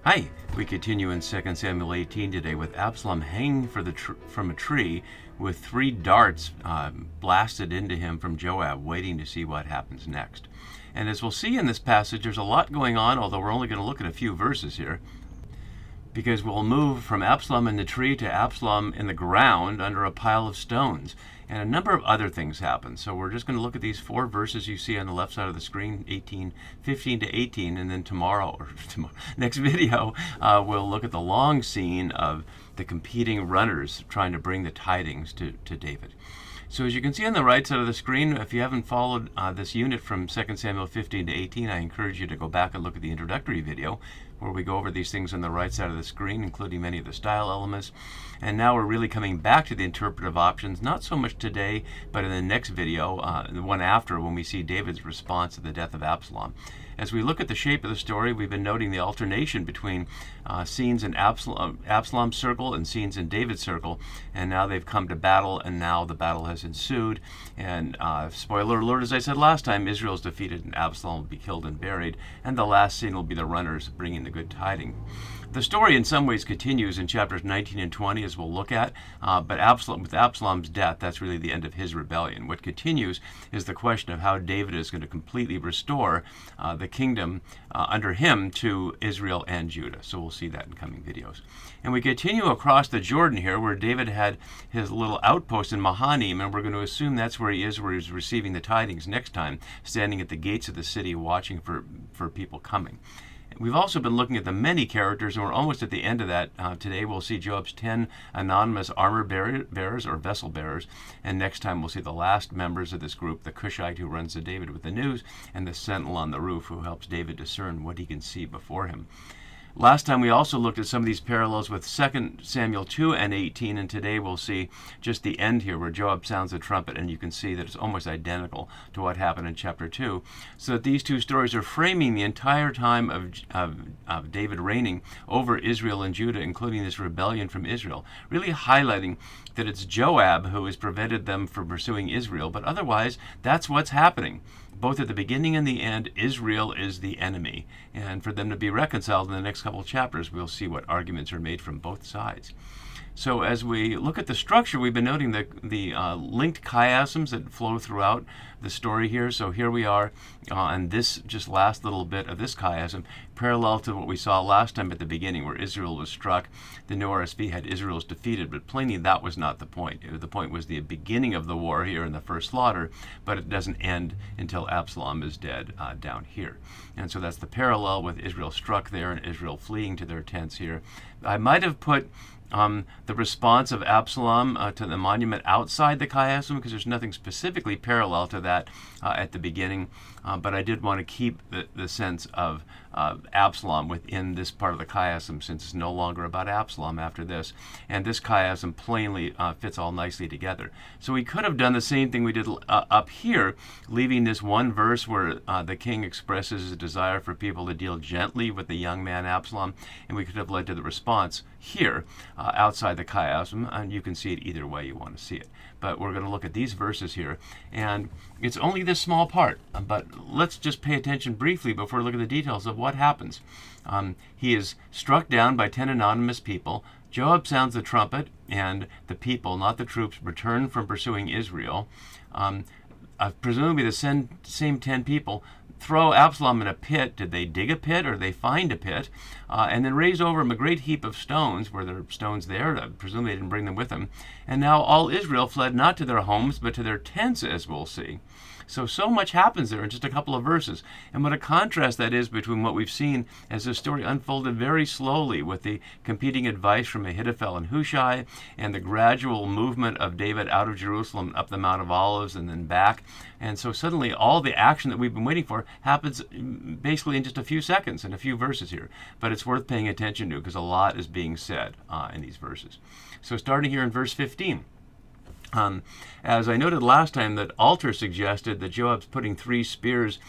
Hi, we continue in 2 Samuel 18 today with Absalom hanging from a tree with 3 darts blasted into him from Joab, waiting to see what happens next. And as we'll see in this passage, there's a lot going on, although we're only going to look at a few verses here, because we'll move from Absalom in the tree to Absalom in the ground under a pile of stones. And a number of other things happen. So we're just going to look at these 4 verses you see on the left side of the screen, 15 to 18, and then next video, we'll look at the long scene of the competing runners trying to bring the tidings to David. So as you can see on the right side of the screen, if you haven't followed this unit from 2 Samuel 15 to 18, I encourage you to go back and look at the introductory video where we go over these things on the right side of the screen, including many of the style elements. And now we're really coming back to the interpretive options, not so much today, but in the next video, the one after, when we see David's response to the death of Absalom. As we look at the shape of the story, we've been noting the alternation between scenes in Absalom's circle and scenes in David's circle, and now they've come to battle, and now the battle has ensued. And spoiler alert, as I said last time, Israel is defeated and Absalom will be killed and buried, and the last scene will be the runners bringing the good tidings. The story in some ways continues in chapters 19 and 20, as we'll look at, but with Absalom's death, that's really the end of his rebellion. What continues is the question of how David is going to completely restore the kingdom under him to Israel and Judah. So we'll see that in coming videos. And we continue across the Jordan here, where David had his little outpost in Mahanaim, and we're going to assume that's where he is, where he's receiving the tidings next time, standing at the gates of the city watching for people coming. We've also been looking at the many characters, and we're almost at the end of that. Today we'll see Joab's 10 anonymous armor bearers or vessel bearers, and next time we'll see the last members of this group, the Cushite who runs to David with the news, and the sentinel on the roof who helps David discern what he can see before him. Last time we also looked at some of these parallels with 2 Samuel 2 and 18, and today we'll see just the end here where Joab sounds the trumpet, and you can see that it's almost identical to what happened in chapter 2. So that these two stories are framing the entire time of David reigning over Israel and Judah, including this rebellion from Israel, really highlighting that it's Joab who has prevented them from pursuing Israel, but otherwise that's what's happening. Both at the beginning and the end, Israel is the enemy. And for them to be reconciled in the next couple of chapters, we'll see what arguments are made from both sides. So as we look at the structure, we've been noting the linked chiasms that flow throughout the story here. So here we are on this just last little bit of this chiasm, parallel to what we saw last time at the beginning, where Israel was struck. The New RSV had Israel's defeated, but plainly that was not the point. The point was the beginning of the war here in the first slaughter, but it doesn't end until Absalom is dead down here. And so that's the parallel with Israel struck there and Israel fleeing to their tents here. I might have put the response of Absalom to the monument outside the chiasm, because there's nothing specifically parallel to that at the beginning, but I did want to keep the sense of Absalom within this part of the chiasm, since it's no longer about Absalom after this, and this chiasm plainly fits all nicely together. So we could have done the same thing we did up here, leaving this one verse where the king expresses his desire for people to deal gently with the young man Absalom, and we could have led to the response here outside the chiasm, and you can see it either way you want to see it. But we're going to look at these verses here, and it's only this small part, but let's just pay attention briefly before we look at the details of what happens. He is struck down by 10 anonymous people. Joab sounds the trumpet, and the people, not the troops, return from pursuing Israel. Presumably the same 10 people throw Absalom in a pit. Did they dig a pit, or did they find a pit? And then raise over him a great heap of stones. Were there stones there? Presumably they didn't bring them with them. And now all Israel fled not to their homes, but to their tents, as we'll see. So much happens there in just a couple of verses. And what a contrast that is between what we've seen as the story unfolded very slowly, with the competing advice from Ahithophel and Hushai, and the gradual movement of David out of Jerusalem up the Mount of Olives and then back. And so suddenly all the action that we've been waiting for happens basically in just a few seconds, in a few verses here. But it's worth paying attention to, because a lot is being said in these verses. So starting here in verse 15. As I noted last time, that Alter suggested that Joab's putting 3 spears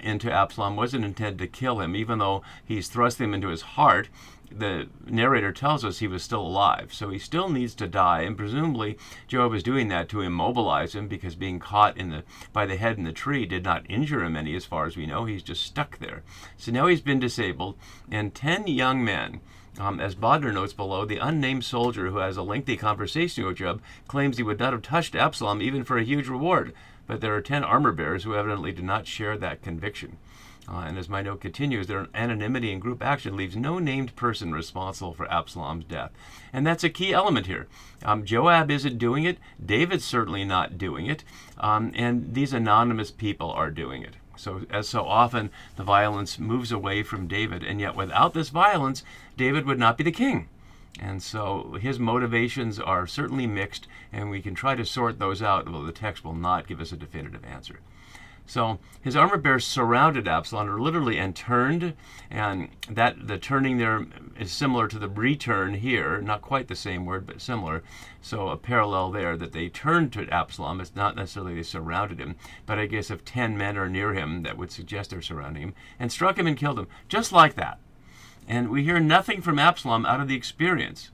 into Absalom wasn't intended to kill him, even though he's thrust them into his heart. The narrator tells us he was still alive, so he still needs to die, and presumably Joab is doing that to immobilize him, because being caught by the head in the tree did not injure him any, as far as we know. He's just stuck there. So now he's been disabled, and 10 young men, as Bodner notes below, the unnamed soldier who has a lengthy conversation with Joab claims he would not have touched Absalom even for a huge reward, but there are 10 armor bearers who evidently do not share that conviction. And as my note continues, their anonymity and group action leaves no named person responsible for Absalom's death. And that's a key element here. Joab isn't doing it. David's certainly not doing it. And these anonymous people are doing it. So, as so often, the violence moves away from David. And yet, without this violence, David would not be the king. And so his motivations are certainly mixed, and we can try to sort those out, although the text will not give us a definitive answer. So his armor bearers surrounded Absalom, or literally, and turned, and that the turning there is similar to the return here, not quite the same word, but similar. So a parallel there, that they turned to Absalom. It's not necessarily they surrounded him, but I guess if 10 men are near him, that would suggest they're surrounding him, and struck him and killed him, just like that. And we hear nothing from Absalom out of the experience.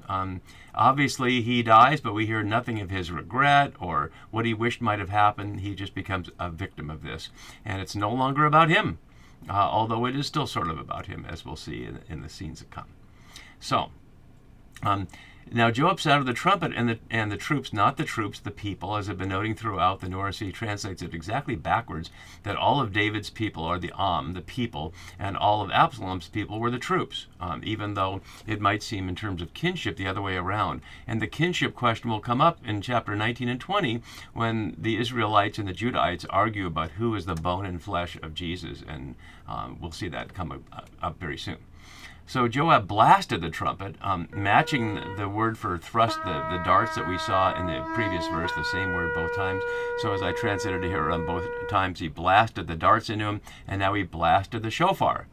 Obviously, he dies, but we hear nothing of his regret or what he wished might have happened. He just becomes a victim of this. And it's no longer about him, although it is still sort of about him, as we'll see in the scenes that come. So, now Joab sounded the trumpet, and the troops, not the troops, the people, as I've been noting throughout, the Norrisy translates it exactly backwards, that all of David's people are the people, and all of Absalom's people were the troops, even though it might seem in terms of kinship the other way around. And the kinship question will come up in chapter 19 and 20, when the Israelites and the Judahites argue about who is the bone and flesh of Jesus, and we'll see that come up very soon. So Joab blasted the trumpet, matching the word for thrust, the darts that we saw in the previous verse, the same word both times. So as I translated it here on both times, he blasted the darts into him, and now he blasted the shofar.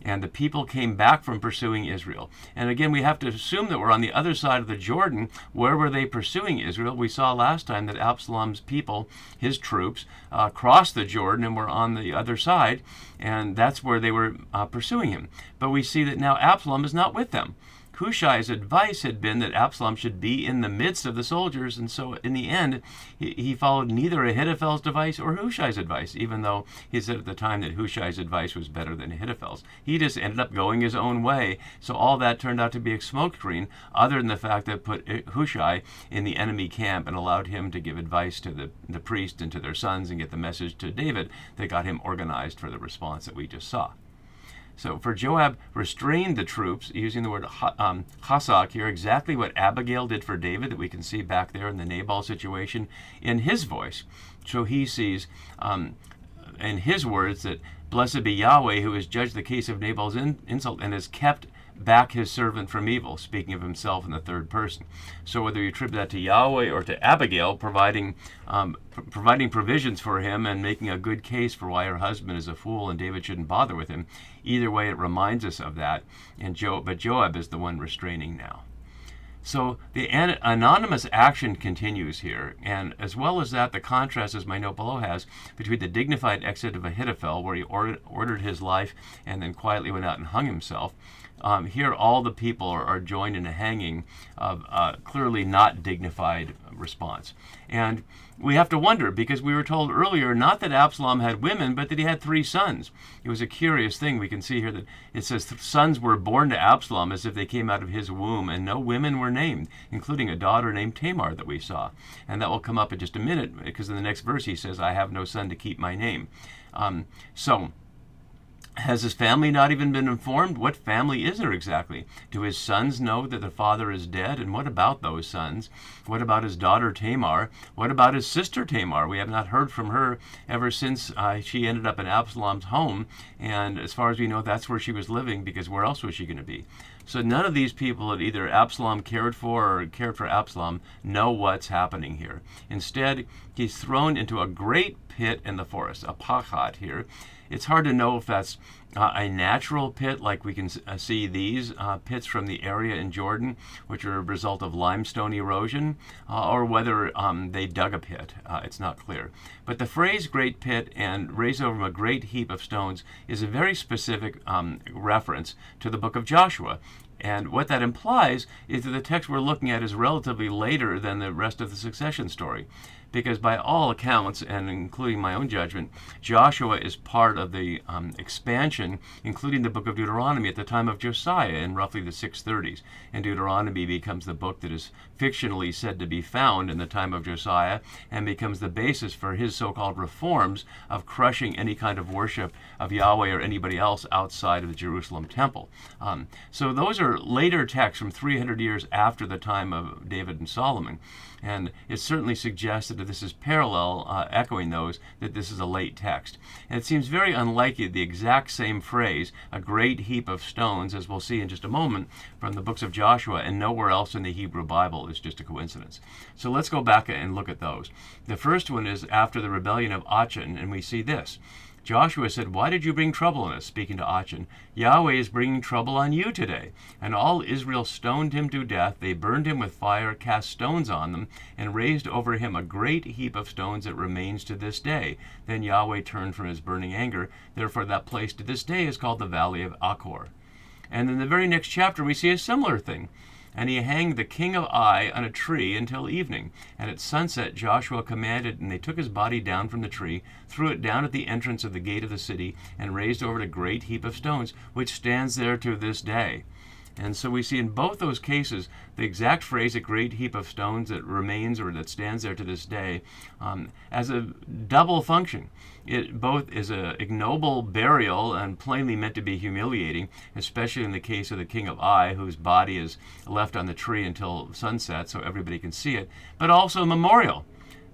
And the people came back from pursuing Israel. And again, we have to assume that we're on the other side of the Jordan. Where were they pursuing Israel? We saw last time that Absalom's people, his troops, crossed the Jordan and were on the other side, and that's where they were pursuing him. But we see that now Absalom is not with them. Hushai's advice had been that Absalom should be in the midst of the soldiers, and so in the end, he followed neither Ahithophel's advice or Hushai's advice, even though he said at the time that Hushai's advice was better than Ahithophel's. He just ended up going his own way, so all that turned out to be a smokescreen, other than the fact that it put Hushai in the enemy camp and allowed him to give advice to the priest and to their sons and get the message to David that got him organized for the response that we just saw. So for Joab restrained the troops, using the word hasak here, exactly what Abigail did for David, that we can see back there in the Nabal situation, in his voice. So he sees, in his words, that blessed be Yahweh, who has judged the case of Nabal's insult and has kept back his servant from evil, speaking of himself in the third person. So whether you attribute that to Yahweh or to Abigail, providing provisions for him and making a good case for why her husband is a fool and David shouldn't bother with him, either way it reminds us of that. But Joab is the one restraining now. So the anonymous action continues here, and as well as that, the contrast, as my note below has, between the dignified exit of Ahithophel, where he ordered his life and then quietly went out and hung himself. Here all the people are joined in a hanging of clearly not dignified response. And we have to wonder, because we were told earlier not that Absalom had women, but that he had 3 sons. It was a curious thing. We can see here that it says sons were born to Absalom as if they came out of his womb, and no women were named, including a daughter named Tamar that we saw. And that will come up in just a minute, because in the next verse he says, I have no son to keep my name. So has his family not even been informed? What family is there exactly? Do his sons know that the father is dead? And what about those sons? What about his daughter Tamar? What about his sister Tamar? We have not heard from her ever since she ended up in Absalom's home. And as far as we know, that's where she was living, because where else was she going to be? So none of these people that either Absalom cared for or cared for Absalom know what's happening here. Instead, he's thrown into a great pit in the forest, a pachat here. It's hard to know if that's a natural pit, like we can see these pits from the area in Jordan, which are a result of limestone erosion, or whether they dug a pit. It's not clear. But the phrase great pit and raise over him a great heap of stones is a very specific reference to the book of Joshua. And what that implies is that the text we're looking at is relatively later than the rest of the succession story. Because by all accounts, and including my own judgment, Joshua is part of the expansion, including the book of Deuteronomy, at the time of Josiah in roughly the 630s. And Deuteronomy becomes the book that is fictionally said to be found in the time of Josiah and becomes the basis for his so-called reforms of crushing any kind of worship of Yahweh or anybody else outside of the Jerusalem temple. So those are later texts from 300 years after the time of David and Solomon. And it certainly suggests that this is parallel, echoing those, that this is a late text. And it seems very unlikely the exact same phrase, a great heap of stones, as we'll see in just a moment, from the books of Joshua and nowhere else in the Hebrew Bible is just a coincidence. So let's go back and look at those. The first one is after the rebellion of Achan, and we see this. Joshua said, "Why did you bring trouble on us?" Speaking to Achan. "Yahweh is bringing trouble on you today." And all Israel stoned him to death. They burned him with fire, cast stones on them, and raised over him a great heap of stones that remains to this day. Then Yahweh turned from his burning anger. Therefore that place to this day is called the Valley of Achor. And in the very next chapter we see a similar thing. And he hanged the king of Ai on a tree until evening. And at sunset Joshua commanded, and they took his body down from the tree, threw it down at the entrance of the gate of the city, and raised over it a great heap of stones, which stands there to this day. And so we see in both those cases the exact phrase, a great heap of stones that remains or that stands there to this day, as a double function. It both is an ignoble burial and plainly meant to be humiliating, especially in the case of the king of Ai, whose body is left on the tree until sunset so everybody can see it, but also a memorial.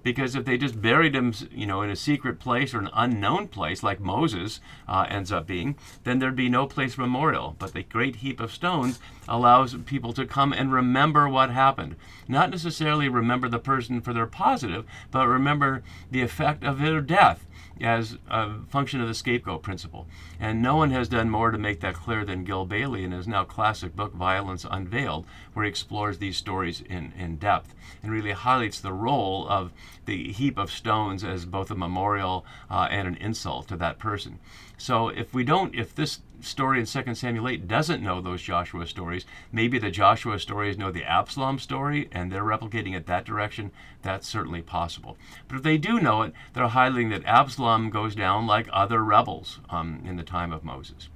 Because if they just buried him, in a secret place or an unknown place, like Moses ends up being, then there'd be no place for memorial. But the great heap of stones allows people to come and remember what happened. Not necessarily remember the person for their positive, but remember the effect of their death as a function of the scapegoat principle. And no one has done more to make that clear than Gil Bailey in his now classic book, Violence Unveiled, where he explores these stories in depth and really highlights the role of the heap of stones as both a memorial and an insult to that person. So if this story in 2 Samuel 8 doesn't know those Joshua stories, maybe the Joshua stories know the Absalom story and they're replicating it that direction. That's certainly possible. But if they do know it, they're highlighting that Absalom goes down like other rebels in the time of Moses.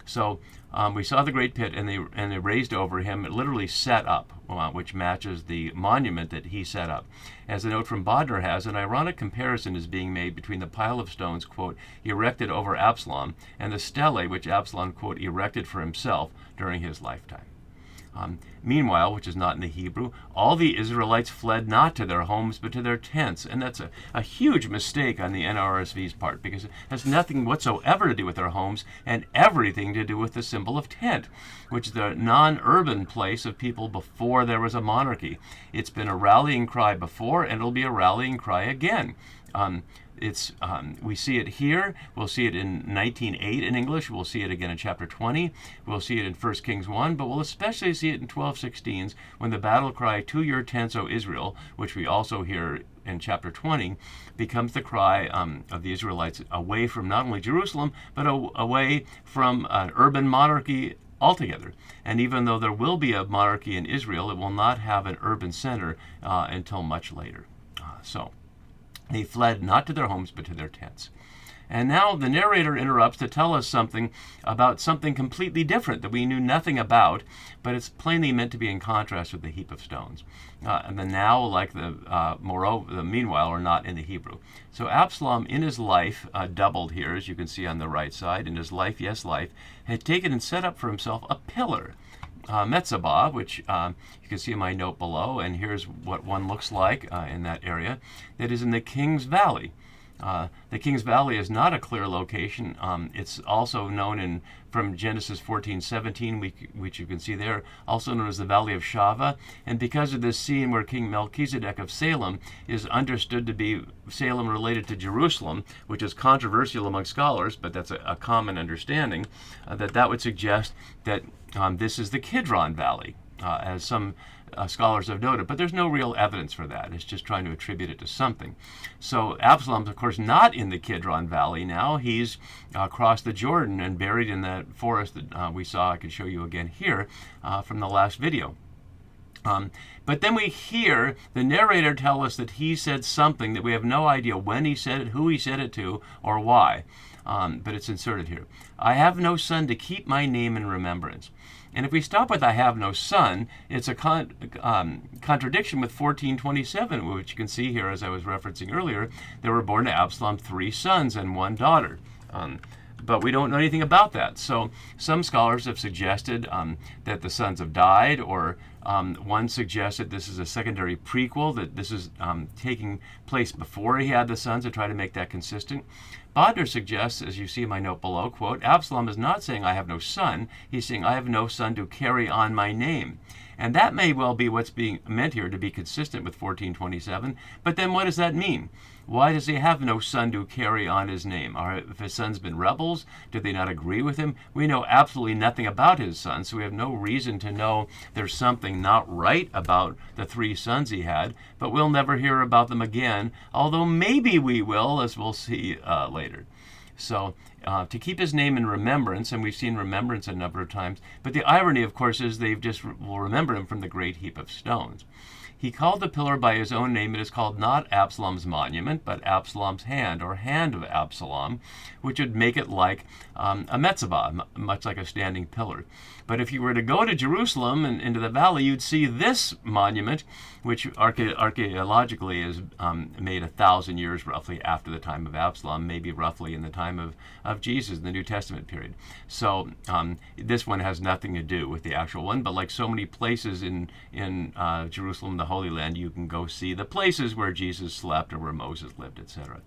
So we saw the great pit, and they raised over him, literally set up, which matches the monument that he set up. As a note from Bodner has, an ironic comparison is being made between the pile of stones, quote, erected over Absalom, and the stele which Absalom, quote, erected for himself during his lifetime. Meanwhile, which is not in the Hebrew, all the Israelites fled not to their homes but to their tents. And that's a huge mistake on the NRSV's part, because it has nothing whatsoever to do with their homes and everything to do with the symbol of tent, which is the non-urban place of people before there was a monarchy. It's been a rallying cry before, and it'll be a rallying cry again. We see it here. We'll see it in 19:8 in English. We'll see it again in chapter 20. We'll see it in 1 Kings 1, but we'll especially see it in 12:16 when the battle cry, "To your tents, O Israel," which we also hear in chapter 20, becomes the cry of the Israelites away from not only Jerusalem, but away from an urban monarchy altogether. And even though there will be a monarchy in Israel, it will not have an urban center until much later. They fled not to their homes, but to their tents. And now the narrator interrupts to tell us something about something completely different that we knew nothing about, but it's plainly meant to be in contrast with the heap of stones. And the now, like the moreover, the meanwhile, are not in the Hebrew. So Absalom, in his life, doubled here, as you can see on the right side, in his life, had taken and set up for himself a pillar. Metzabah, which you can see in my note below, and here's what one looks like in that area, that is in the King's Valley. The King's Valley is not a clear location. It's also known from Genesis 14:17, which you can see there, also known as the Valley of Shava. And because of this scene where King Melchizedek of Salem is understood to be Salem related to Jerusalem, which is controversial among scholars, but that's a common understanding, that would suggest that this is the Kidron Valley, as some scholars have noted, but there's no real evidence for that. It's just trying to attribute it to something. So Absalom's, of course, not in the Kidron Valley now. He's across the Jordan and buried in that forest that we saw. I could show you again here from the last video. But then we hear the narrator tell us that he said something that we have no idea when he said it, who he said it to, or why. But it's inserted here. I have no son to keep my name in remembrance. And if we stop with I have no son, it's a contradiction with 14:27, which you can see here as I was referencing earlier. There were born to Absalom 3 sons and 1 daughter. But we don't know anything about that. So some scholars have suggested that the sons have died, or one suggested this is a secondary prequel, that this is taking place before he had the sons, to try to make that consistent. Bodner suggests, as you see in my note below, quote, Absalom is not saying I have no son. He's saying I have no son to carry on my name. And that may well be what's being meant here, to be consistent with 14:27. But then what does that mean? Why does he have no son to carry on his name? If his sons been rebels, did they not agree with him? We know absolutely nothing about his sons, so we have no reason to know there's something not right about the 3 sons he had, but we'll never hear about them again, although maybe we will, as we'll see later. So to keep his name in remembrance, and we've seen remembrance a number of times, but the irony, of course, is they just will remember him from the great heap of stones. He called the pillar by his own name. It is called not Absalom's monument, but Absalom's hand, or hand of Absalom, which would make it like a metzabah, much like a standing pillar. But if you were to go to Jerusalem and into the valley, you'd see this monument, which archaeologically is made 1,000 years roughly after the time of Absalom, maybe roughly in the time of Jesus, in the New Testament period. So this one has nothing to do with the actual one, but like so many places in Jerusalem, the Holy Land, you can go see the places where Jesus slept or where Moses lived, etc.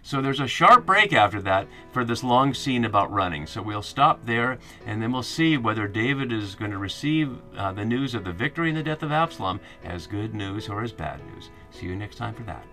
So there's a sharp break after that for this long scene about running. So we'll stop there, and then we'll see whether David is going to receive the news of the victory and the death of Absalom as good news or as bad news. See you next time for that.